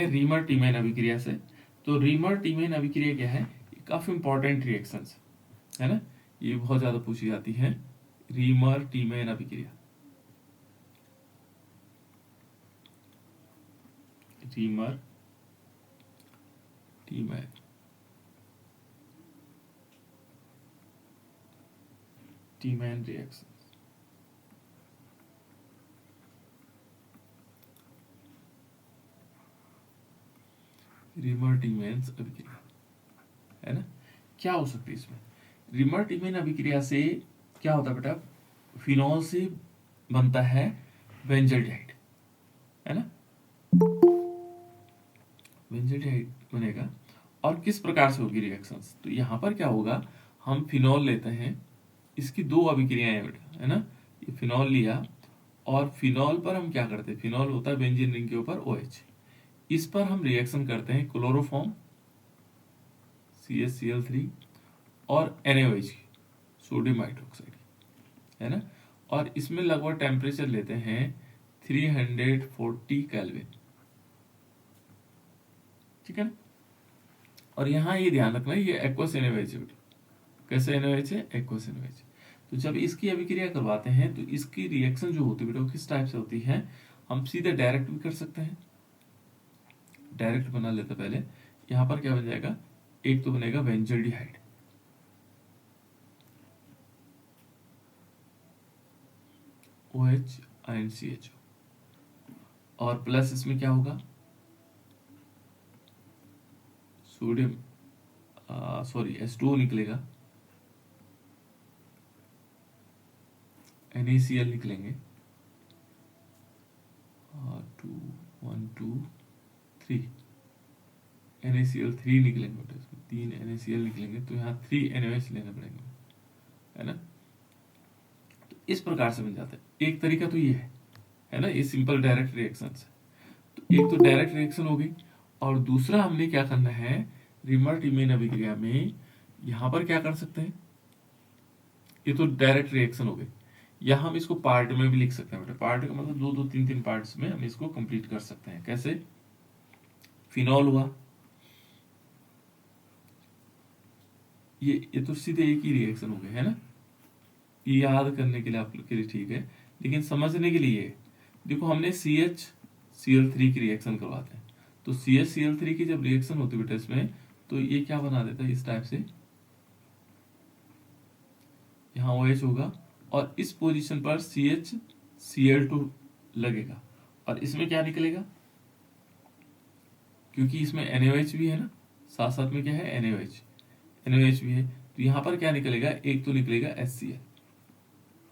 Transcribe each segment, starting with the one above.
Reamer टीमैन अभिक्रिया से। तो रीमर टीमैन अभिक्रिया क्या है, काफी इंपॉर्टेंट रिएक्शंस है ना, ये बहुत ज्यादा पूछी जाती है। रीमर टीमैन अभिक्रिया, रीमर टीमैन टीमैन रिएक्शन। रीमर टीमैन अभिक्रिया है ना, क्या हो सकती है इसमें। रीमर टीमैन अभिक्रिया से क्या होता है बेटा, फिनॉल से बनता है बेंजल्डिहाइड, है ना, बेंजल्डिहाइड बनेगा। और किस प्रकार से होगी रिएक्शंस, तो यहाँ पर क्या होगा, हम फिनॉल लेते हैं, इसकी दो अभिक्रियाएं हैं बेटा, है ना, ये फिनॉल लिया और फिनॉल पर हम क्या करते हैं, फिनॉल होता है बेंजीन रिंग के ऊपर OH, इस पर हम रिएक्शन करते हैं क्लोरोफॉर्म CaCl3 और NaOH सोडियम हाइड्रोक्साइड, है ना, और इसमें लगभग टेम्परेचर लेते हैं 340 केल्विन, ठीक है ना। और यहाँ ये ध्यान रखना है, ये एक्वस NaOH है, कैसे NaOH है, एक्वस NaOH। तो जब इसकी अभिक्रिया करवाते हैं तो इसकी रिएक्शन जो होती है बेटा, किस टाइप से होती है, हम सीधे डायरेक्ट भी कर सकते हैं, डायरेक्ट बना लेते पहले। यहाँ पर क्या बन जाएगा, एक तो बनेगा बेंजल्डिहाइड, OH आयन CHO, और प्लस इसमें क्या होगा, सोडियम सॉरी H2O निकलेगा, NaCl निकलेंगे, 2 1 2 3 NaCl3 निकलेंगे बेटा, इसमें 3 NaCl निकलेंगे, तो यहाँ 3 NaOH लेने पड़ेंगे, है ना। तो इस प्रकार से बन जाता है। एक तरीका तो ये है ना, ये सिंपल डायरेक्ट रिएक्शन है। तो एक तो डायरेक्ट रिएक्शन हो गई, और दूसरा हमने क्या करना है, रीमर टीमैन अभिक्रिया में यहाँ पर क्या कर सकते हैं, ये तो डायरेक्ट रिएक्शन हो गई, या हम इसको पार्ट में भी लिख सकते हैं बेटा, पार्ट का मतलब दो दो तीन तीन पार्ट्स में हम इसको कंप्लीट कर सकते हैं। कैसे, फिनॉल हुआ, ये तो सीधे एक ही रिएक्शन हो गया, है ना, ये याद करने के लिए आप लोग के लिए ठीक है, लेकिन समझने के लिए देखो, हमने CHCl3 की रिएक्शन करवाते हैं, तो CHCl3 की जब रिएक्शन होती है बेटा इसमें, तो ये क्या बना देता है इस टाइप से, यहाँ OH होगा और इस पोजीशन पर CHCl2 लगेगा, और इसमें क्या निकलेगा, क्योंकि इसमें NaOH भी है ना, साथ साथ में क्या है, NaOH भी है, तो यहाँ पर क्या निकलेगा, एक तो निकलेगा HCl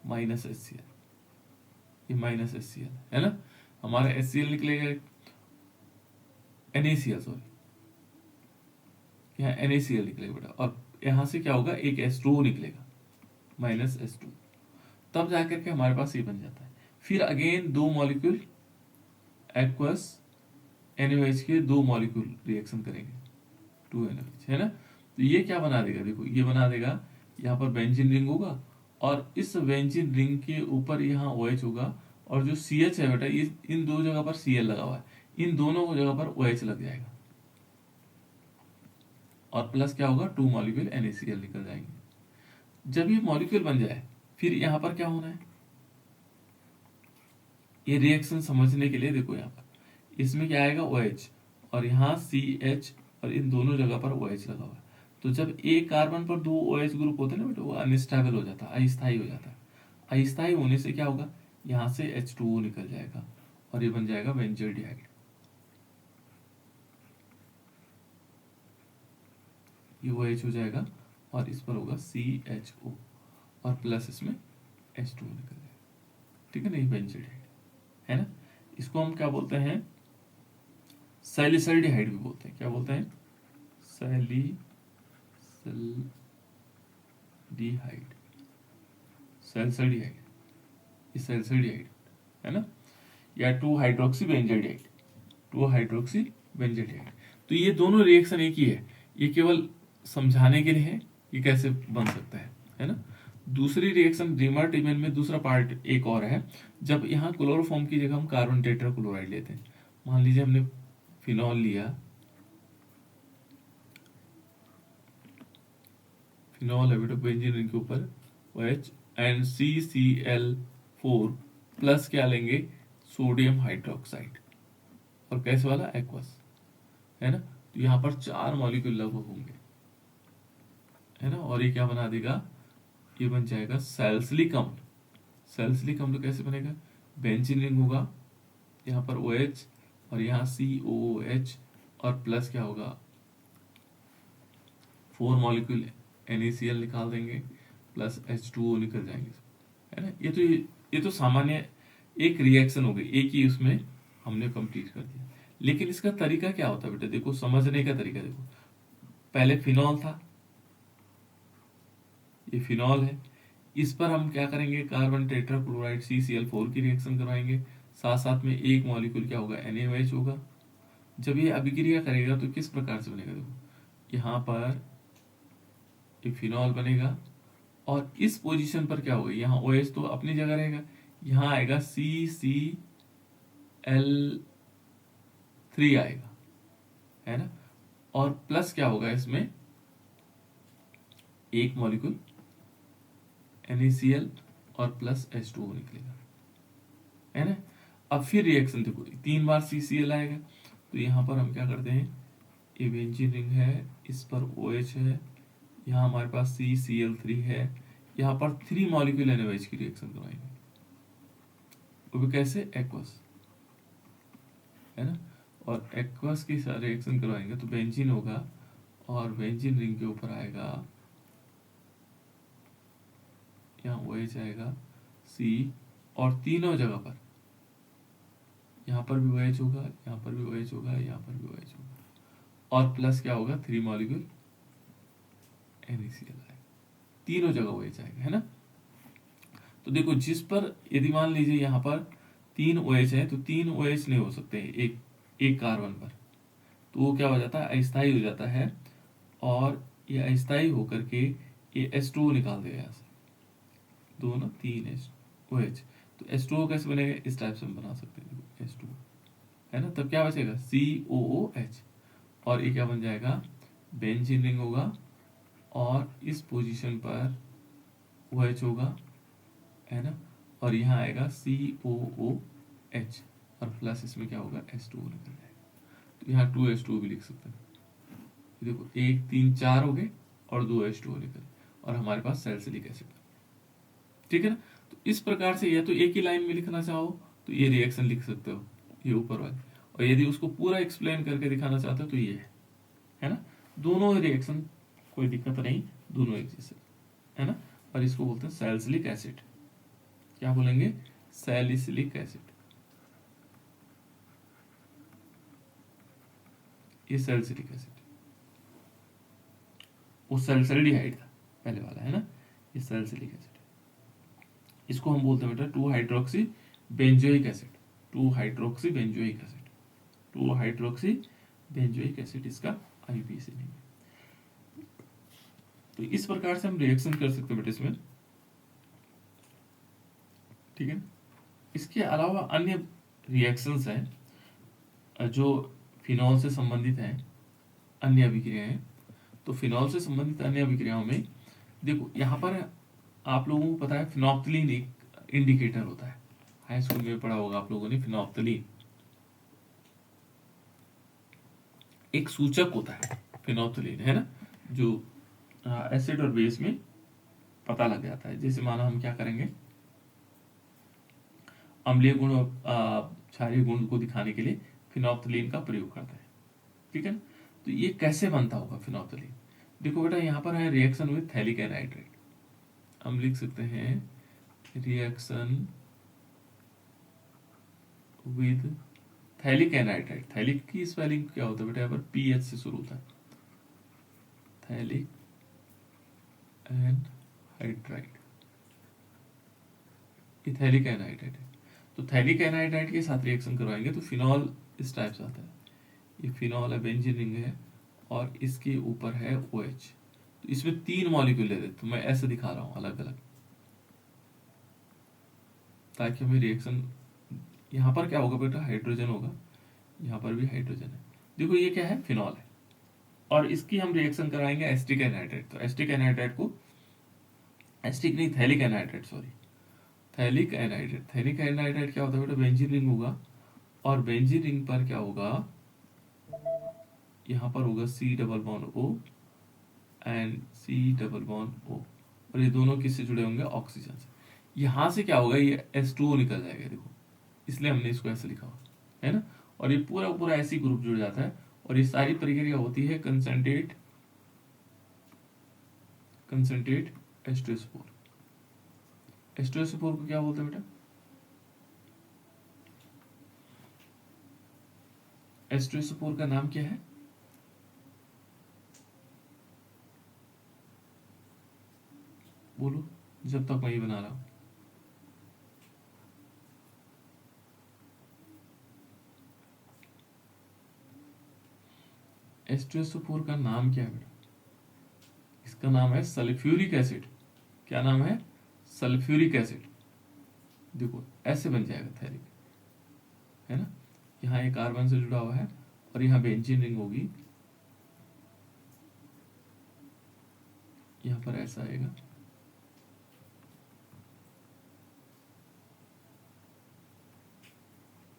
माइनस HCl, ये माइनस HCl है ना, हमारा HCl निकलेगा, NaCl सॉरी, यहाँ NaCl निकलेगा बेटा, और यहाँ से क्या होगा, एक H2O निकलेगा, माइनस H2, तब जाकर के हमारे पास ये बन जाता है। फिर अगेन दो मॉलिक्यूल एक्वस NaOH के दो मॉलिक्यूल रिएक्शन करेंगे, 2NaOH, है ना, तो ये क्या बना देगा, देखो ये बना देगा, यहाँ पर बेंजीन रिंग होगा, और इस बेंजीन रिंग के ऊपर यहाँ OH होगा, और जो CH है बेटा, ये इन दो जगह पर Cl लगा हुआ है, इन दोनों जगह पर OH लग जाएगा, और प्लस क्या होगा, 2 मॉलिक्यूल NaCl निकल जाएंगे। जब ये मॉलिक्यूल बन जाए, फिर यहाँ पर क्या होना है, ये रिएक्शन समझने के लिए देखो, यहाँ पर इसमें क्या आएगा, OH, और यहाँ CH, और इन दोनों जगह पर OH लगा हुआ है, तो जब एक कार्बन पर दो OH ग्रुप होते हैं ना बेटा, वो अनस्टेबल हो जाता है, अस्थायी हो जाता है। अस्थायी होने से क्या होगा, यहाँ से H2O निकल जाएगा, और ये बन जाएगा बेंजल्डिहाइड, ये OH हो जाएगा, और इस पर होगा CHO, और प्लस इसमें H2O निकल जाएगा, ठीक है ना, ये बेंजल्डिहाइड है ना। इसको हम क्या बोलते हैं, सैलिसल्डिहाइड भी बोलते हैं, क्या बोलते हैं, सैलिसल्डिहाइड, सैलिसल्डिहाइड, ये सैलिसल्डिहाइड है ना, या 2 हाइड्रोक्सी बेंजल्डिहाइड, 2 हाइड्रोक्सी बेंजल्डिहाइड। तो ये दोनों रिएक्शन एक ही है, ये केवल समझाने के लिए है कि कैसे बन सकता है ना। दूसरी रिएक्शन रीमर टीमैन में दूसरा पार्ट एक और है, जब यहाँ क्लोरोफॉर्म की जगह हम कार्बन टेट्राक्लोराइड लेते हैं, मान लीजिए हमने फिनॉल लिया, फिनॉल है बेटा बेंजीन रिंग के ऊपर OH एंड CCl4 प्लस क्या लेंगे, सोडियम हाइड्रोक्साइड, और कैसे वाला, एक्वस, है ना। तो यहाँ पर 4 मॉलिक्यूल लगभग होंगे, है ना, और ये क्या बना देगा, ये बन जाएगा सैलिसिलिक अम्ल। सैलिसिलिक अम्ल कैसे बनेगा, बेंजीन रिंग होगा, यहाँ पर OH और यहाँ COOH, और प्लस क्या होगा, 4 मॉलिक्यूल NaCl निकाल देंगे, प्लस H2O निकल जाएंगे, है ना। ये तो सामान्य एक रिएक्शन हो गई, एक ही उसमें हमने कंप्लीट कर दिया। लेकिन इसका तरीका क्या होता है बेटा, देखो समझने का तरीका देखो, पहले फिनॉल था, ये फिनॉल है, इस पर हम क्या करेंगे, कार्बन टेट्राक्लोराइड CCl4 की रिएक्शन करवाएंगे, साथ साथ में एक मॉलिक्यूल क्या होगा, NaOH होगा। जब ये अभिक्रिया करेगा तो किस प्रकार से बनेगा, देखो यहाँ पर ये फिनॉल बनेगा, और इस पोजीशन पर क्या होगा, यहाँ OH तो अपनी जगह रहेगा, यहाँ आएगा CCl3 आएगा, है ना, और प्लस क्या होगा, इसमें एक मॉलिक्यूल NaCl और प्लस H2O निकलेगा, है ना। अब फिर रिएक्शन देखो, 3 बार CCl आएगा, तो यहाँ पर हम क्या करते हैं, ये बेंजीन रिंग है, इस पर OH है, यहाँ हमारे पास CCl3 है, यहाँ पर 3 मॉलिक्यूल NaOH की रिएक्शन करवाएंगे, वो भी कैसे, एक्वस, है ना, और एक्वस की रिएक्शन करवाएंगे तो बेंजीन होगा, और बेंजीन रिंग के ऊपर आएगा, यहाँ OH आएगा, C, और तीनों जगह पर, यहाँ पर भी OH होगा, यहाँ पर भी OH होगा, यहाँ पर भी OH होगा, और प्लस क्या होगा, 3 मॉलिक्यूल NaCl आएगा, तीनों जगह OH आएगा, है ना। तो देखो जिस पर, यदि मान लीजिए यहाँ पर 3 OH है, तो 3 OH नहीं हो सकते एक एक कार्बन पर, तो वो क्या हो जाता है, अस्थायी हो जाता है, और ये अस्थायी होकर के ये H2O निकाल देगा यहाँ से, 2 ना 3 OH, तो H2O कैसे बनेगा, इस टाइप से हम बना सकते हैं, H2O, है ना। तब क्या बचेगा, COOH, और ये क्या बन जाएगा, बेंजीन रिंग होगा, और इस पोजीशन पर OH होगा, है ना, और यहाँ आएगा COOH, और प्लस इसमें क्या होगा, H2O निकल जाएगा, तो यहाँ 2H2O भी लिख सकते हैं, देखो 1 3 4 हो गए, और 2H2O निकले, और हमारे पास सैलिसिलिक एसिड, ठीक है ना। तो इस प्रकार से, या तो एक ही लाइन में लिखना चाहो तो ये रिएक्शन लिख सकते हो, ये ऊपर वाली, और यदि उसको पूरा एक्सप्लेन करके दिखाना चाहते हो तो ये है ना। दोनों रिएक्शन कोई दिक्कत नहीं, दोनों एक जैसे, है ना, और इसको बोलते हैं सैलिसिलिक एसिड, क्या बोलेंगे, सैलिसिलिक एसिड, ये सैलिसिलिक एसिड, वो सैलिसल्डिहाइड था पहले वाला, है ना, ये सैलिसिलिक एसिड, इसको हम बोलते हैं बेटा 2 hydroxy benzoic acid, 2 hydroxy benzoic acid, 2 hydroxy benzoic acid इसका IUPAC नहीं है। तो इस प्रकार से हम रिएक्शन कर सकते हैं बेटा इसमें, ठीक है। इसके अलावा अन्य रिएक्शंस हैं जो फिनॉल से संबंधित हैं, अन्य अभिक्रियाएं। तो फिनॉल से संबंधित अन्य अभिक्रियाओं में देखो, यहाँ पर आप लोगों को पता है फिनोप्थलीन एक इंडिकेटर होता है, हाई स्कूल में पढ़ा होगा आप लोगों ने, फिनोप्थलीन एक सूचक होता है, फिनोप्थलीन, है ना, जो एसिड और बेस में पता लग जाता है। जैसे माना हम क्या करेंगे, अम्लीय गुण और क्षारीय गुण को दिखाने के लिए फिनोप्थलीन का प्रयोग करते हैं, ठीक है ना। तो ये कैसे बनता होगा फिनोप्थलीन, देखो बेटा यहाँ पर है रिएक्शन विद थैलिक एनहाइड्रेट, हम लिख सकते हैं reaction with phthalic anhydride, phthalic की स्पेलिंग क्या होता है बेटा, यहाँ पर PH से शुरू होता है, थैलिक एनहाइड्राइड, ये थैलिक एनहाइड्राइड है। तो थैलिक एनहाइड्राइड के साथ रिएक्शन करवाएंगे तो फिनॉल इस टाइप से आता है, ये फिनॉल है, बेंजीन रिंग है, और इसके ऊपर है OH, तो इसमें 3 मॉलिक्यूल ले देते, तो मैं ऐसे दिखा रहा हूं अलग अलग, ताकि हमें रिएक्शन, यहाँ पर क्या होगा बेटा, हाइड्रोजन होगा, यहाँ पर भी हाइड्रोजन है, देखो ये क्या है, फिनॉल है, और इसकी हम रिएक्शन कराएंगे एसिटिक एनहाइड्राइड। तो एसिटिक एनहाइड्राइड को, एसिटिक नहीं, phthalic anhydride, sorry, phthalic anhydride. Phthalic anhydride क्या होता है बेटा, बेंजीन रिंग होगा, और बेंजीन रिंग पर क्या होगा, यहाँ पर होगा C double bond O and C double bond O, और ये दोनों किससे जुड़े होंगे, ऑक्सीजन से। यहाँ से क्या होगा, ये H2O निकल जाएगा, देखो, इसलिए हमने इसको ऐसे लिखा हुआ है ना। और ये पूरा पूरा ऐसी ग्रुप जुड़ जाता है, और ये सारी प्रक्रिया होती है कंसंट्रेट कंसंट्रेट H2SO4। H2SO4 को क्या बोलते हैं बेटा, H2SO4 का नाम क्या है, बोलो, जब तक मैं ये बना रहा हूं। H2SO4 का नाम क्या है बेटा, इसका नाम है सल्फ्यूरिक एसिड। क्या नाम है, सल्फ्यूरिक एसिड। देखो ऐसे बन जाएगा थैलिक, है ना, यहाँ एक कार्बन से जुड़ा हुआ है, और यहाँ बेंजीन रिंग होगी, यहाँ पर ऐसा आएगा,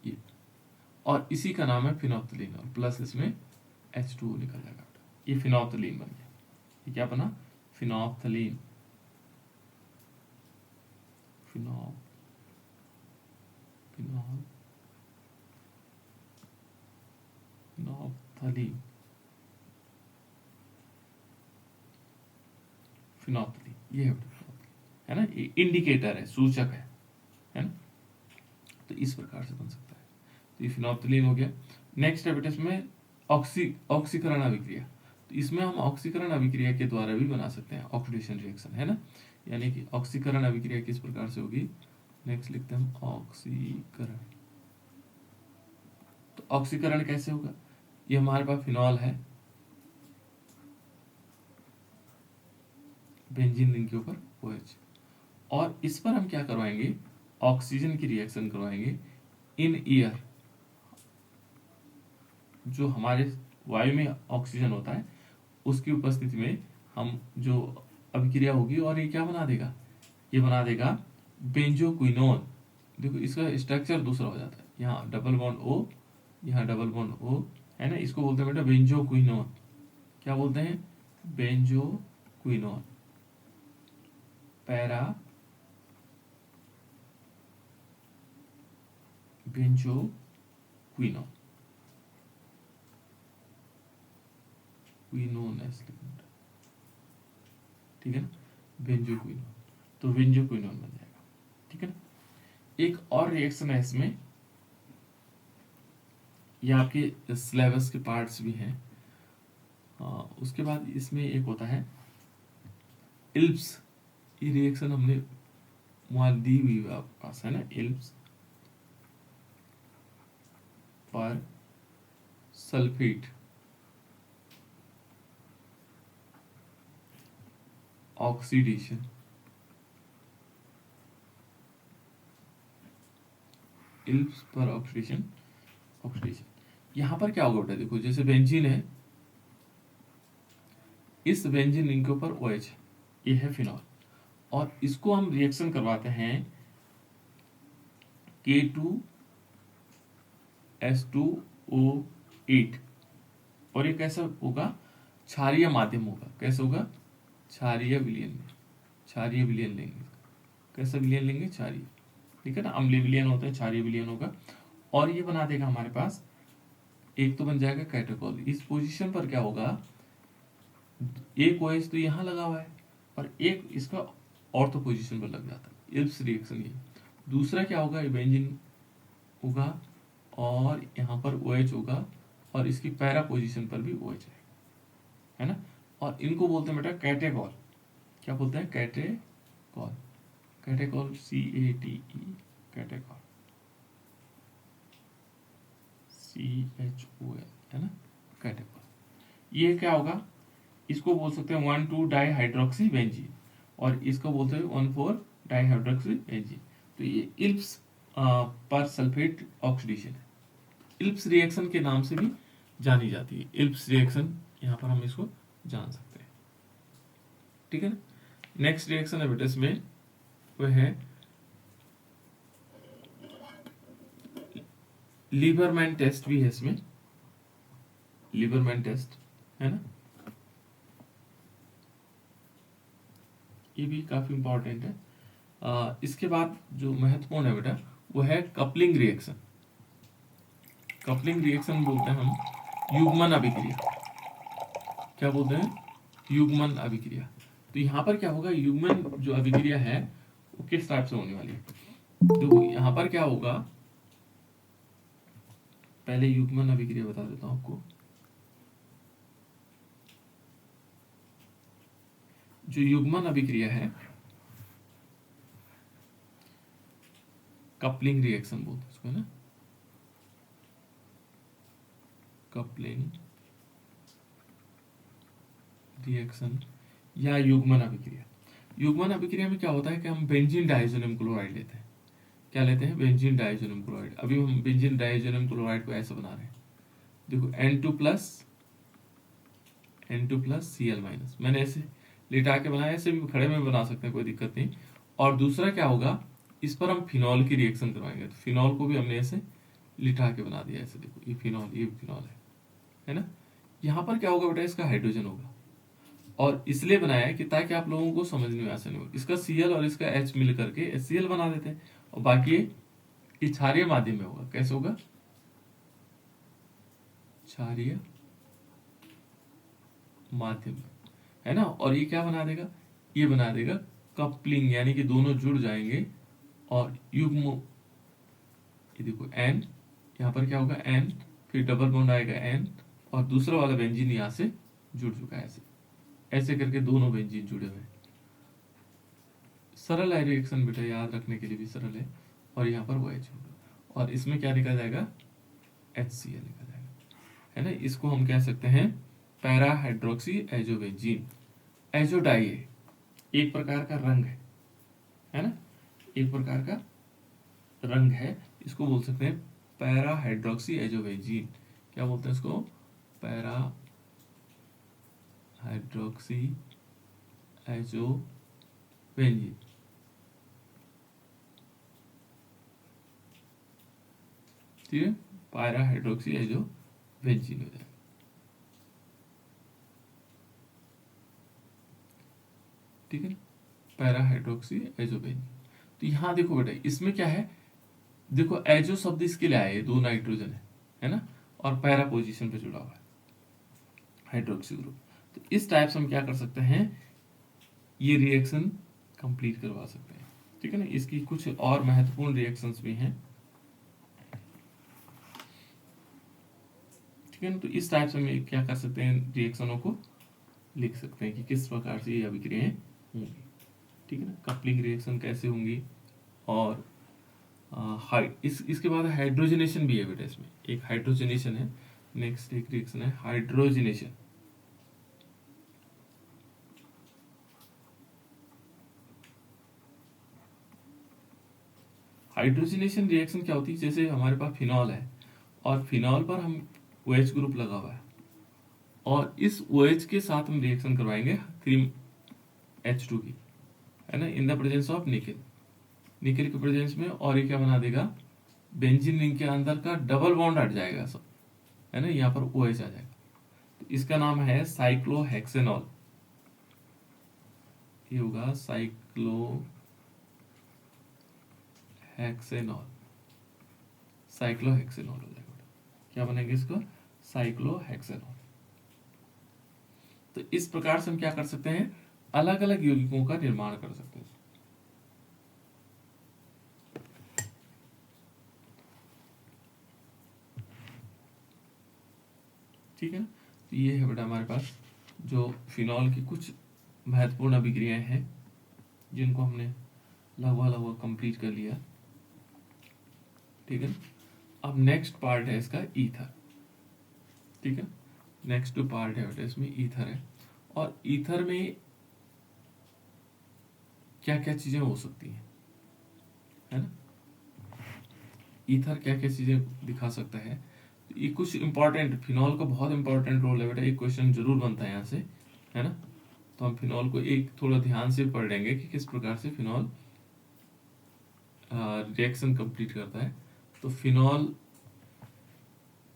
ये, और इसी का नाम है फिनोप्थलीन, और प्लस इसमें H2O निकल जाएगा, ये फिनोप्थलीन बन गया। ये क्या बना, phenolphthalein, phenol phenol phenolphthalein, phenolphthalein, ये है ना, ये इंडिकेटर है, सूचक है ना। तो इस प्रकार से बन सकता है। तो ये फिनोप्थलीन हो गया। नेक्स्ट है बेटा इसमें ऑक्सीकरण अभिक्रिया। तो इसमें हम ऑक्सीकरण अभिक्रिया के द्वारा भी बना सकते हैं ऑक्सीडेशन रिएक्शन, है ना। यानी कि ऑक्सीकरण अभिक्रिया किस प्रकार से होगी, नेक्स्ट लिखते हैं हम ऑक्सीकरण। तो ऑक्सीकरण कैसे होगा, ये हमारे पास फिनॉल है, बेंजीन रिंग के ऊपर OH, और इस पर हम क्या करवाएंगे, ऑक्सीजन की रिएक्शन करवाएंगे इन ईयर। जो हमारे वायु में ऑक्सीजन होता है उसकी उपस्थिति में हम जो अभिक्रिया होगी, और ये क्या बना देगा, ये बना देगा बेंजोक्विनोन। देखो इसका स्ट्रक्चर दूसरा हो जाता है, यहाँ डबल बॉन्ड O, यहाँ डबल बॉन्ड O, है ना, इसको बोलते हैं बेटा बेंजोक्विनोन। क्या बोलते हैं, बेंजोक्विनोन, पैरा बेंजोक्विनोन, क्विनोन ऐसे लिखना, ठीक है ना, बेंजोक्विनोन। तो बेंजोक्विनोन बन जाएगा, ठीक है ना। एक और रिएक्शन है इसमें, ये आपके सिलेबस के पार्ट्स भी हैं। उसके बाद इसमें एक होता है इल्प्स। ये रिएक्शन हमने वहां दी हुई है आपके पास, है ना, इल्प्स पर सल्फेट ऑक्सीडेशन, इल्प्स पर ऑक्सीडेशन। यहां पर क्या होगा बेटा, देखो जैसे बेंजीन है, इस बेंजीन रिंग के ऊपर OH, ये है फिनॉल, और इसको हम रिएक्शन करवाते हैं K2S2O8, और ये कैसा होगा, क्षारीय माध्यम होगा। कैसा होगा, क्षारीय विलयन में, क्षारीय विलयन लेंगे। कैसा विलयन लेंगे, क्षारीय, ठीक है ना, अम्लीय विलयन होता है, क्षारीय विलयन होगा, और ये बना देगा हमारे पास, एक तो बन जाएगा कैटेकोल। इस पोजीशन पर क्या होगा, एक OH तो यहाँ लगा हुआ है, और एक इसका ऑर्थो पोजीशन पर लग जाता है, इल्प्स रिएक्शन ये। दूसरा क्या होगा, ये बेंजीन होगा, और यहाँ पर OH होगा, और इसकी पैरा पोजीशन पर भी OH है ना, और इनको बोलते हैं बेटा कैटेकॉल। क्या बोलते हैं, catechol, catechol CATE, catechol CHOL, है ना, कैटेकॉल। ये क्या होगा, इसको बोल सकते हैं 1,2 डाईहाइड्रोक्सी बेंजीन, और इसको बोलते हैं 1,4 डाईहाइड्रोक्सी बेंजीन। तो ये इल्प्स पर सल्फेट ऑक्सीडेशन है। इल्प्स रिएक्शन के नाम से भी जानी जाती है। इल्प्स रिएक्शन यहाँ पर हम इसको जान सकते हैं, ठीक है ना। नेक्स्ट रिएक्शन है बेटा इसमें वह है लीबरमैन टेस्ट भी है इसमें, लीबरमैन टेस्ट है ना, ये भी काफी इंपॉर्टेंट है। इसके बाद जो महत्वपूर्ण है बेटा वो है कपलिंग रिएक्शन। कपलिंग रिएक्शन बोलते हैं हम युग्मन अभिक्रिया। क्या बोलते हैं? युग्मन अभिक्रिया। तो यहाँ पर क्या होगा, युग्मन जो अभिक्रिया है वो किस टाइप से होने वाली है? तो यहाँ पर क्या होगा, पहले युग्मन अभिक्रिया बता देता हूँ आपको। जो युग्मन अभिक्रिया है कपलिंग रिएक्शन बोलते हैं इसको, है ना, कपलिंग रिएक्शन या युग्मन अभिक्रिया। युग्मन अभिक्रिया में क्या होता है कि हम बेंजीन डाइसोनियम क्लोराइड लेते हैं। क्या लेते हैं? Benzene diazonium chloride. अभी हम बेंजीन डाइसोनियम क्लोराइड को ऐसे बना रहे हैं, देखो N2+ मैंने ऐसे लिटा के बनाया, ऐसे भी खड़े में बना सकते हैं, कोई दिक्कत नहीं। और दूसरा क्या होगा, इस पर हम फिनॉल की रिएक्शन करवाएंगे, तो फिनॉल को भी हमने ऐसे लिटा के बना दिया, ऐसे देखो ये फिनॉल, ये फिनॉल है ना। यहाँ पर क्या होगा बेटा, इसका हाइड्रोजन होगा, और इसलिए बनाया है कि ताकि आप लोगों को समझने में आसानी हो। इसका Cl और इसका H मिल करके HCl बना देते हैं, और बाकी ये क्षारीय माध्यम में होगा। कैसे होगा? क्षारीय माध्यम में, है ना। और ये क्या बना देगा? ये बना देगा कपलिंग, यानी कि दोनों जुड़ जाएंगे और युग्म, ये देखो N, यहाँ पर क्या होगा N, फिर डबल बॉन्ड आएगा N, और दूसरा वाला बेंजीन यहाँ से जुड़ चुका है, ऐसे ऐसे करके दोनों बेंजीन जुड़े हुए हैं। सरल है रिएक्शन बेटा, याद रखने के लिए भी सरल है। और यहाँ पर वो H होगा, और इसमें क्या निकल जाएगा? HCl निकल जाएगा, है ना। इसको हम कह सकते हैं पैरा हाइड्रोक्सी एजोबेंजीन। एजोडाई है, एक प्रकार का रंग है ना, एक प्रकार का रंग है, इसको बोल सकते हैं पैरा हाइड्रोक्सी एजोबेंजीन। क्या बोलते हैं इसको? पैरा हाइड्रोक्सी एजोबेंजीन, ठीक है, पैरा हाइड्रोक्सी एजोबेंजीन हो जाएगा, ठीक है, पैरा हाइड्रोक्सी एजोबेंजीन। तो यहाँ देखो बेटा, इसमें क्या है, देखो एजो शब्द इसके लिए आया है, 2 नाइट्रोजन है ना, और पैरा पोजीशन पे जुड़ा हुआ है हाइड्रोक्सी ग्रुप। तो इस टाइप से हम क्या कर सकते हैं, ये रिएक्शन कंप्लीट करवा सकते हैं, ठीक है ना। इसकी कुछ और महत्वपूर्ण रिएक्शंस भी हैं, ठीक है ना। तो इस टाइप से हम क्या कर सकते हैं, रिएक्शनों को लिख सकते हैं कि किस प्रकार से ये अभिक्रियाएं होंगी, ठीक है ना। कपलिंग रिएक्शन कैसे होंगी, और इसके बाद हाइड्रोजनेशन भी है बेटा, इसमें एक हाइड्रोजनेशन है। नेक्स्ट एक रिएक्शन है हाइड्रोजनेशन। हाइड्रोजनेशन रिएक्शन क्या होती है, जैसे हमारे पास फिनॉल है, और फिनॉल पर हम OH ग्रुप लगा हुआ है, और इस OH के साथ हम रिएक्शन करवाएंगे क्रीम H2 की, है ना, in the presence of nickel, nickel के प्रेजेंस में। और ये क्या बना देगा, बेंजीन रिंग के अंदर का डबल बॉन्ड हट जाएगा सब, है ना, यहाँ पर OH आ जाएगा, तो इसका नाम है साइक्लोहेक्सेनॉल। ये होगा साइक्लोहेक्सेनॉल, साइक्लोहेक्सेनॉल हो जाएगा। क्या बनेगा इसको? साइक्लोहेक्सेनॉल। तो इस प्रकार से हम क्या कर सकते हैं, अलग अलग यौगिकों का निर्माण कर सकते हैं, ठीक है ना। तो ये है बेटा हमारे पास जो फिनॉल की कुछ महत्वपूर्ण अभिक्रियाएं हैं, जिनको हमने लगभग कंप्लीट कर लिया, ठीक है। अब नेक्स्ट पार्ट है इसका ईथर, ठीक है। नेक्स्ट जो पार्ट है बेटा इसमें ईथर है, और ईथर में क्या क्या चीजें हो सकती हैं, है ना। ईथर क्या क्या चीजें दिखा सकता है, ये कुछ इंपॉर्टेंट, फिनॉल का बहुत इंपॉर्टेंट रोल है बेटा, एक क्वेश्चन जरूर बनता है यहाँ से, है ना। तो हम फिनॉल को एक थोड़ा ध्यान से पढ़ लेंगे कि किस प्रकार से फिनॉल रिएक्शन कंप्लीट करता है। तो फिनॉल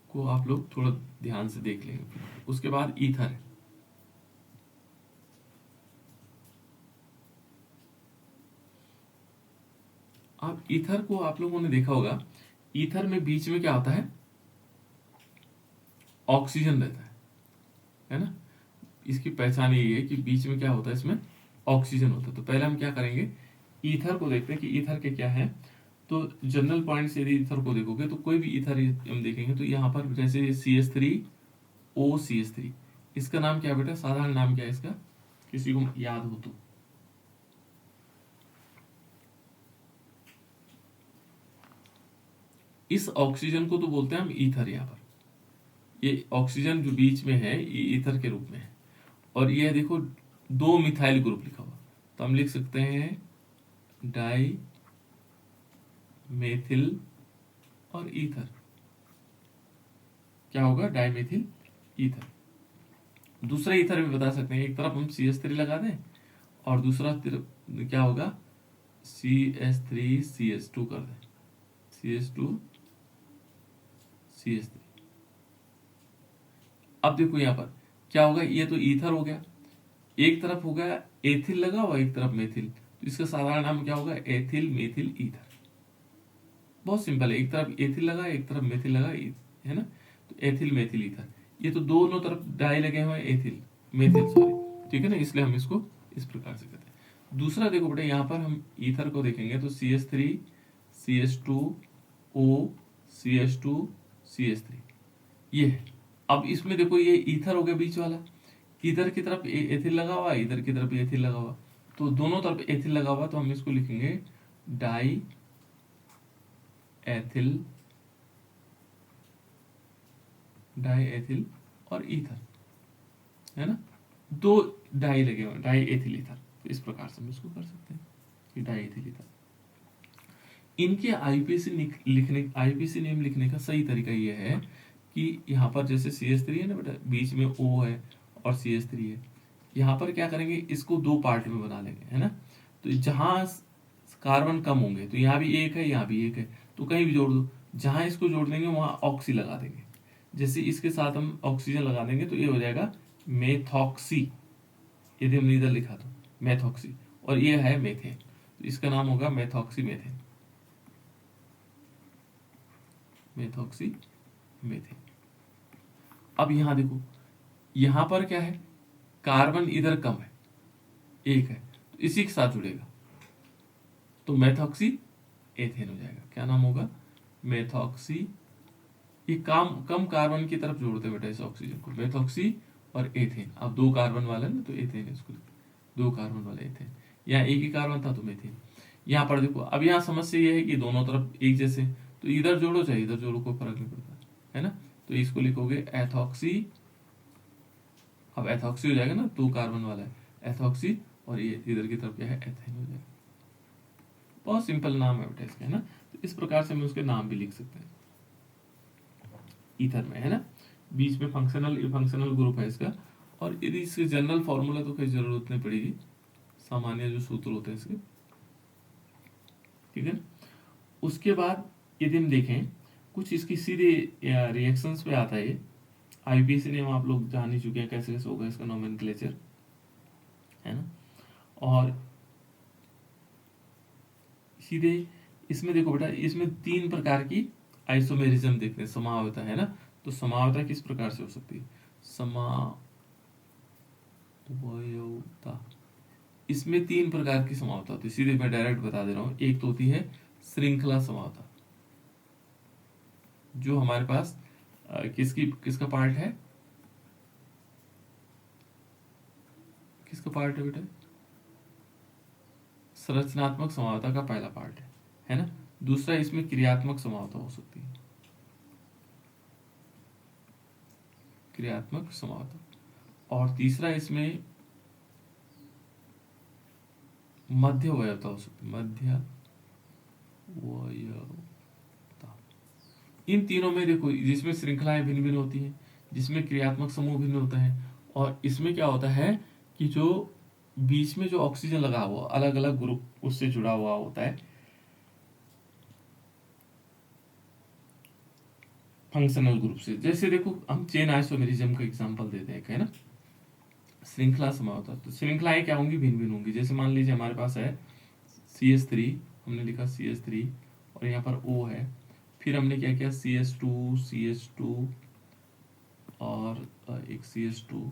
को आप लोग थोड़ा ध्यान से देख लेंगे। उसके बाद ईथर है। अब ईथर को आप लोगों ने देखा होगा, ईथर में बीच में क्या होता है, ऑक्सीजन रहता है ना। इसकी पहचान यही है कि बीच में क्या होता है, इसमें ऑक्सीजन होता है। तो पहले हम क्या करेंगे, ईथर को देखते हैं कि ईथर के क्या है। तो जनरल पॉइंट से यदि ईथर को देखोगे तो कोई भी ईथर हम देखेंगे तो यहाँ पर जैसे CH3OCH3, इसका नाम क्या है बेटा, साधारण नाम क्या है इसका, किसी को याद हो तो। इस ऑक्सीजन को तो बोलते हैं हम ईथर। यहाँ पर ये ऑक्सीजन जो बीच में है ये ईथर के रूप में है। और ये देखो 2 मिथाइल ग्रुप लिखा हुआ, तो हम लिख सकते हैं डाई मेथिल और ईथर। क्या होगा, डाइमेथिल ईथर। दूसरा ईथर भी बता सकते हैं, एक तरफ हम CH3 लगा दें और दूसरा तरफ क्या होगा, CH3CH2 कर दें, CH2CH3। अब देखो यहाँ पर क्या होगा, ये तो ईथर हो गया, एक तरफ हो गया एथिल लगा हुआ, एक तरफ मेथिल, तो इसका साधारण नाम क्या होगा, एथिल मेथिल ईथर। बहुत सिंपल है, एक तरफ एथिल लगा एक तरफ मेथिल लगा, है ना। तो एथिल मेथिल ईथर, ये तो दोनों तरफ डाई लगे हुए हैं, एथिल मेथिल सॉरी, ठीक है ना, इसलिए हम इसको इस प्रकार से कहते हैं। दूसरा देखो बेटा, यहाँ पर हम ईथर को देखेंगे तो CH3CH2O CH2CH3 ये है। अब इसमें देखो ये ईथर हो गया बीच वाला, इधर की तरफ एथिल लगा हुआ, इधर की तरफ एथिल लगा हुआ, तो दोनों तरफ एथिल लगा हुआ, तो हम इसको लिखेंगे डाई एथिल और ईथर, है ना। 2 डाई लगे हुए, डाई एथिल ईथर, तो इस प्रकार से हम इसको कर सकते हैं कि डाई एथिल ईथर। इनके आईपीसी नेम लिखने का सही तरीका ये है कि यहाँ पर जैसे CH3 है ना बेटा, बीच में O है और CH3 है, यहाँ पर क्या करेंगे, इसको 2 पार्ट में बना लेंगे, है ना। तो जहाँ कार्बन कम होंगे तो यहाँ भी एक है, यहाँ भी एक है, तो कहीं भी जोड़ दो, जहाँ इसको जोड़ देंगे वहाँ ऑक्सी लगा देंगे। जैसे इसके साथ हम ऑक्सीजन लगा देंगे तो ये हो जाएगा मेथॉक्सी, यदि हमने इधर लिखा तो मेथॉक्सी, और ये है मेथेन, तो इसका नाम होगा मेथॉक्सी मेथेन, मेथॉक्सी मेथेन। अब यहां देखो, यहां पर क्या है, कार्बन इधर कम है, एक है, तो इसी के साथ जुड़ेगा तो मेथॉक्सी एथेन हो जाएगा। क्या नाम होगा, मेथॉक्सी। ये कम कार्बन की तरफ जोड़ते बेटा इस ऑक्सीजन को, मेथॉक्सी और एथेन। अब 2 कार्बन वाला है ना तो एथेन, इसको 2 कार्बन वाला एथेन, यहाँ एक ही कार्बन था तो मेथेन। यहाँ पर देखो, अब यहाँ समस्या ये है कि दोनों तरफ एक जैसे, तो इधर जोड़ो चाहे इधर जोड़ो, कोई फर्क नहीं पड़ता, है ना। तो इसको लिखोगे एथॉक्सी, अब एथॉक्सी हो जाएगा ना, 2 कार्बन वाला है एथॉक्सी, और ये इधर की तरफ क्या है, एथेन हो जाएगा। बहुत सिंपल नाम है बेटा इसका, है ना। तो इस प्रकार से हम उसके नाम भी लिख सकते हैं ईथर में, है ना। बीच में फंक्शनल ग्रुप है इसका, और यदि इसके जनरल फॉर्मूला तो कोई जरूरत नहीं पड़ेगी, सामान्य जो सूत्र होते हैं इसके, ठीक है। उसके बाद यदि हम देखें कुछ इसकी सीधे रिएक्शंस पे आता है, ये आईपीसी नेम आप लोग जान ही चुके हैं, कैसे कैसे होगा इसका नोमेनक्लेचर, है ना। और सीधे इसमें देखो बेटा, इसमें 3 प्रकार की आइसोमेरिज्म देखते हैं, समावयवता, है ना। तो समावयवता किस प्रकार से हो सकती है, समावयवता, इसमें 3 प्रकार की समावयवता होती है, सीधे मैं डायरेक्ट बता दे रहा हूं। एक तो होती है श्रृंखला समावयवता, जो हमारे पास किसका पार्ट है, किसका पार्ट है बेटा, संरचनात्मक समावयवता का पहला पार्ट है ना। दूसरा इसमें क्रियात्मक समावयवता हो सकती है, क्रियात्मक समावयवता। और तीसरा इसमें मध्यवयवता हो सकती है, मध्यवयवता। इन तीनों में देखो, जिसमें श्रृंखलाएं भिन्न भिन्न होती हैं, जिसमें क्रियात्मक समूह भिन्न होता है, और इसमें क्या होता है कि जो बीच में जो ऑक्सीजन लगा हुआ अलग अलग ग्रुप उससे जुड़ा हुआ होता है फंक्शनल ग्रुप से। जैसे देखो हम चेन आइसोमेरिज्म का एग्जांपल देते हैं, है ना, श्रृंखला समावता। तो श्रृंखलाएं क्या होंगी, भिन्न भिन्न होंगी। जैसे मान लीजिए हमारे पास है CH3, हमने लिखा CH3 और यहाँ पर O है, फिर हमने क्या किया CH2 और एक CH3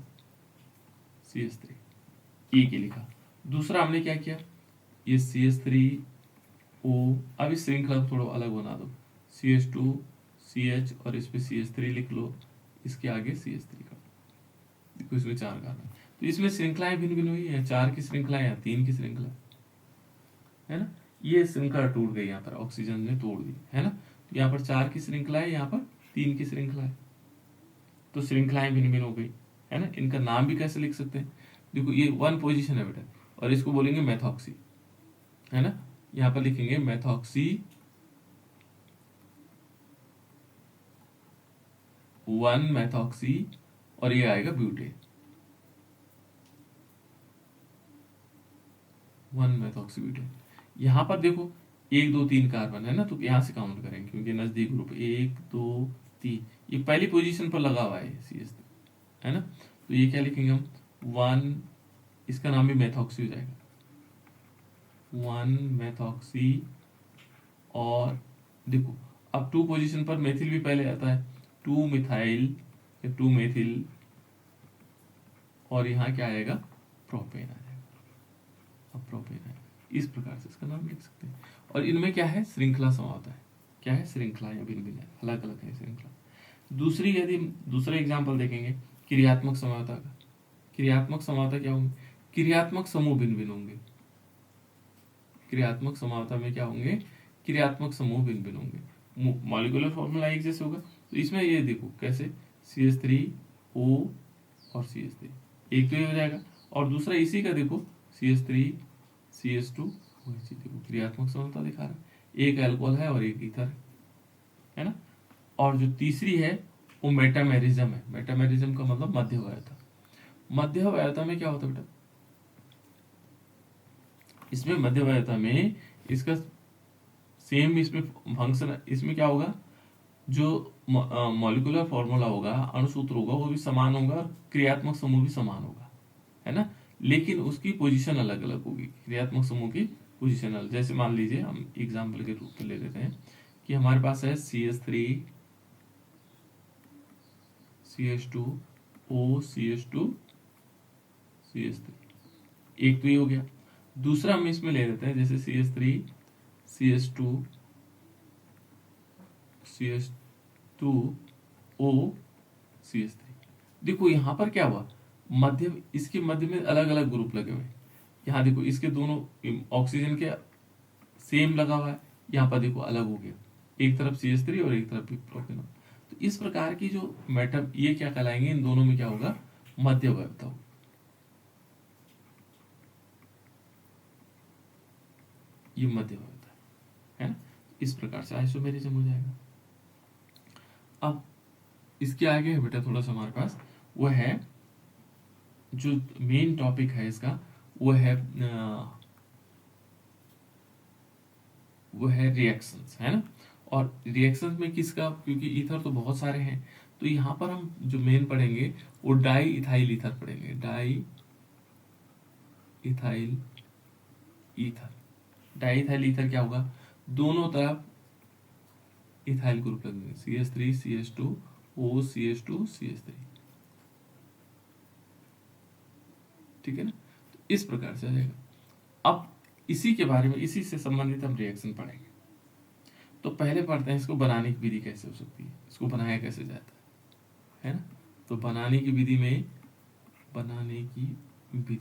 एक ही लिखा। दूसरा हमने क्या किया, ये CH3O, अब इस श्रृंखला को थोड़ा अलग बना दो, CH2 CH और इस पे CH3 लिख लो, इसके आगे CH3 का, देखो इसमें 4 कार्बन। तो इसमें श्रृंखलाएं भिन्न भिन्न हुई है, 4 की श्रृंखला या 3 की श्रृंखला, है ना। ये श्रृंखला टूट गई, यहाँ पर ऑक्सीजन ने तोड़ दी, है ना। तो यहाँ पर 4 की श्रृंखला है, यहाँ पर 3 की श्रृंखला है, तो श्रृंखलाएं भिन्न भिन्न हो गई, है ना। इनका नाम भी कैसे लिख सकते हैं, देखो ये 1 पोजीशन है बेटा, और इसको बोलेंगे मेथॉक्सी, है ना। यहाँ पर लिखेंगे मेथॉक्सी 1 मेथॉक्सी, और ये आएगा ब्यूटेन 1 मेथॉक्सी ब्यूटेन। यहाँ पर देखो 1 2 3 कार्बन है ना, तो यहाँ से काउंट करेंगे क्योंकि नजदीक ग्रुप 1 2 3, ये पहली पोजीशन पर लगा हुआ है CH, है ना। तो ये क्या लिखेंगे हम 1, इसका नाम भी मेथॉक्सी हो जाएगा 1 मेथॉक्सी। और देखो अब 2 पोजीशन पर मेथिल भी पहले आता है, 2 मिथाइल या 2 मेथिल, और यहाँ क्या आएगा प्रोपेन आ जाएगा, अब प्रोपेन आएगा। इस प्रकार से इसका नाम लिख सकते हैं। और इनमें क्या है, श्रृंखला समावता है, क्या है श्रृंखला या भिन्न भिन्न है, अलग अलग है श्रृंखला। दूसरी यदि दूसरा एग्जाम्पल देखेंगे क्रियात्मक समावता का, क्रियात्मक समावता क्या होंगे, क्रियात्मक समूह भिन्न भिन्न होंगे, क्रियात्मक समावता में क्या होंगे, क्रियात्मक समूह भिन्न भिन्न होंगे, मॉलिक्यूलर फॉर्मूला एक जैसे होगा। तो इसमें ये देखो कैसे CH3O और CH3 एक तो ये हो जाएगा, और दूसरा इसी का देखो CH3 CH2 देखो क्रियात्मक समानता दिखा रहा है, एक अल्कोहल है और एक ईथर है ना। और जो तीसरी है वो मेटामेरिज्म है, मेटामेरिज्म का मतलब मध्यवयता। मध्यवयता में क्या होता है बेटा, इसमें मध्यवयता में इसका सेम इसमें फंक्शन, इसमें क्या होगा, जो मॉलिक्यूलर फॉर्मूला होगा, अणुसूत्र होगा, वो भी समान होगा, और क्रियात्मक समूह भी समान होगा, है ना। लेकिन उसकी पोजीशन अलग अलग होगी, क्रियात्मक समूह की पोजीशन अलग। जैसे मान लीजिए हम एग्जाम्पल के रूप में ले लेते हैं कि हमारे पास है CH3 CH2O CH2 CH3, एक तो ये हो गया। दूसरा हम इसमें ले लेते हैं जैसे CH3 CH2 CH2O CH3। देखो यहाँ पर क्या हुआ, मध्य, इसके मध्य में अलग अलग ग्रुप लगे हुए हैं। यहाँ देखो इसके दोनों ऑक्सीजन के सेम लगा हुआ है, यहाँ पर देखो अलग हो गया, एक तरफ CH3 और एक तरफ प्रोपेनॉल। तो इस प्रकार की जो मेटल, ये क्या कहलाएंगे, इन दोनों में क्या होगा, मध्यवयता होगा। ये मध्यवयता है ना, इस प्रकार से आइसोमेरिज्म हो जाएगा। अब इसके आगे है बेटा थोड़ा सा हमारे पास, वो है जो मेन टॉपिक है इसका, वो है रिएक्शंस, है ना। और रिएक्शंस में किसका, क्योंकि ईथर तो बहुत सारे हैं, तो यहाँ पर हम जो मेन पढ़ेंगे वो डाई इथाइल ईथर पढ़ेंगे, di ethyl ether. Di ethyl ether क्या होगा, दोनों तरफ इथाइल ग्रुप लगेंगे, CH3 CH2O CH2 CH3, ठीक है ना। तो इस प्रकार से आ जाएगा। अब इसी के बारे में, इसी से संबंधित हम रिएक्शन पढ़ेंगे। तो पहले पढ़ते हैं इसको बनाने की विधि कैसे हो सकती है, इसको बनाया कैसे जाता है ना। तो बनाने की विधि में, बनाने की विधि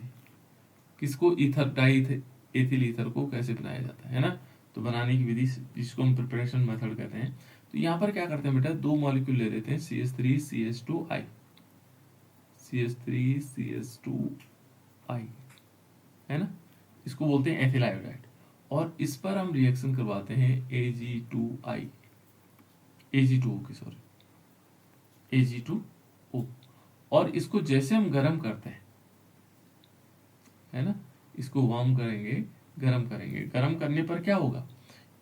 किसको, ईथर डाई एथिल ईथर को कैसे बनाया जाता है ना। तो बनाने की विधि जिसको हम प्रिपरेशन मेथड कहते हैं। तो यहाँ पर क्या करते हैं बेटा, दो मॉलिक्यूल ले लेते हैं CH3 CH2I, CH3 CH2I, है ना, इसको बोलते हैं एथिल आयोडाइड। और इस पर हम रिएक्शन करवाते हैं Ag2I, Ag2O की, सॉरी, Ag2O। और इसको जैसे हम गर्म करते हैं, है ना, इसको वार्म करेंगे, गर्म करेंगे, गर्म करने पर क्या होगा,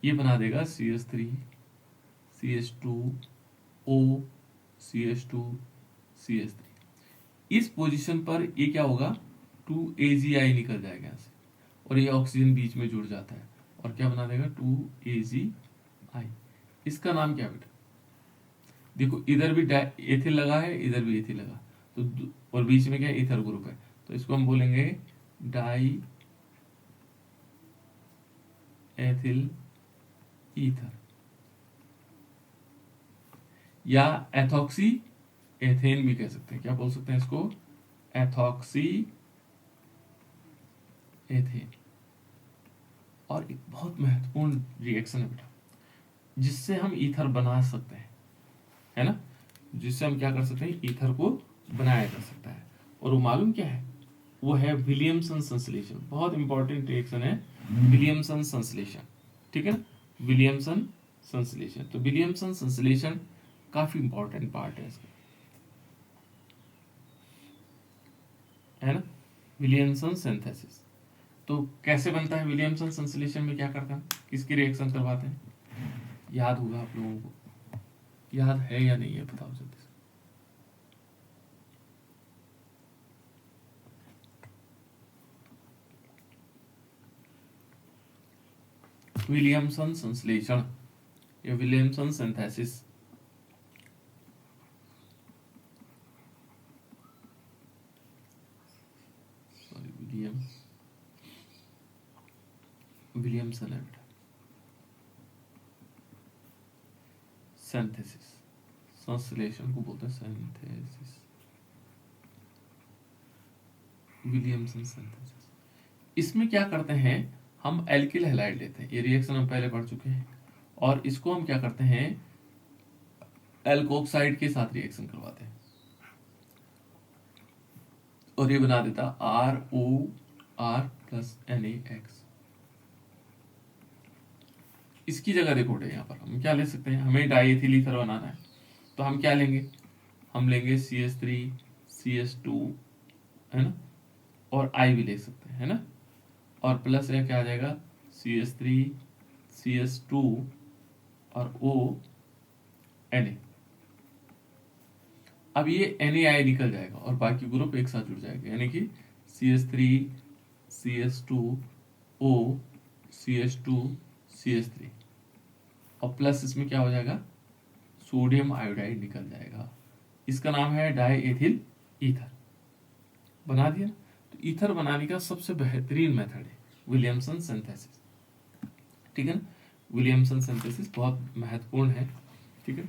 ये बना देगा CH3 CH2O CH2 CH3। इस पोजीशन पर ये क्या होगा, 2AgI निकल जाएगा यहाँ से, और ये ऑक्सीजन बीच में जुड़ जाता है और क्या बना देगा, 2AgI। इसका नाम क्या बेटा, देखो इधर भी एथिल लगा है, इधर भी एथिल लगा, तो और बीच में क्या इथर ग्रुप है, तो इसको हम बोलेंगे डाई एथिल ईथर, या एथॉक्सी एथेन भी कह सकते हैं। क्या बोल सकते हैं इसको, एथॉक्सी एथेन। और एक बहुत महत्वपूर्ण रिएक्शन है बेटा, जिससे हम ईथर बना सकते हैं, है ना, जिससे हम क्या कर सकते हैं, ईथर को बनाया जा सकता है। और वो मालूम क्या है, वो है विलियमसन संश्लेषण। बहुत इंपॉर्टेंट रिएक्शन है विलियमसन संश्लेषण, ठीक है ना, विलियमसन संश्लेषण। तो विलियमसन संश्लेषण काफी इंपॉर्टेंट पार्ट है इसका, है ना, विलियमसन सिंथेसिस। तो कैसे बनता है विलियमसन संश्लेषण में, क्या करता है, किसकी रिएक्शन करवाते हैं, याद होगा आप लोगों को, याद है या नहीं है बताओ जल्दी से। विलियमसन संश्लेषण या विलियमसन सिंथेसिस, सॉरी विलियमसन है बेटा, सिंथेसिस, संश्लेषण को बोलते हैं सिंथेसिस, विलियमसन सिंथेसिस। इसमें क्या करते हैं, हम एल्किल हैलाइड लेते हैं, ये रिएक्शन हम पहले पढ़ चुके हैं, और इसको हम क्या करते हैं, एल्कोक्साइड के साथ रिएक्शन करवाते हैं, और ये बना देता ROR प्लस NaX। इसकी जगह देखो बेटे, यहाँ पर हम क्या ले सकते हैं, हमें डाईएथिल ईथर बनाना है, तो हम क्या लेंगे, हम लेंगे CH3 CH2, है ना, और I भी ले सकते हैं, है ना, और प्लस ये क्या आ जाएगा, CH3 CH2 और O Na। अब ये NaI निकल जाएगा और बाकी ग्रुप एक साथ जुड़ जाएगा, यानी कि CH3 CH2 O CH2 CH3, और प्लस इसमें क्या हो जाएगा, सोडियम आयोडाइड निकल जाएगा। इसका नाम है डाईएथिल ईथर। बना दिया ना, तो ईथर बनाने का सबसे बेहतरीन मेथड है विलियमसन सिंथेसिस, ठीक है ना, विलियमसन सिंथेसिस बहुत महत्वपूर्ण है, ठीक है।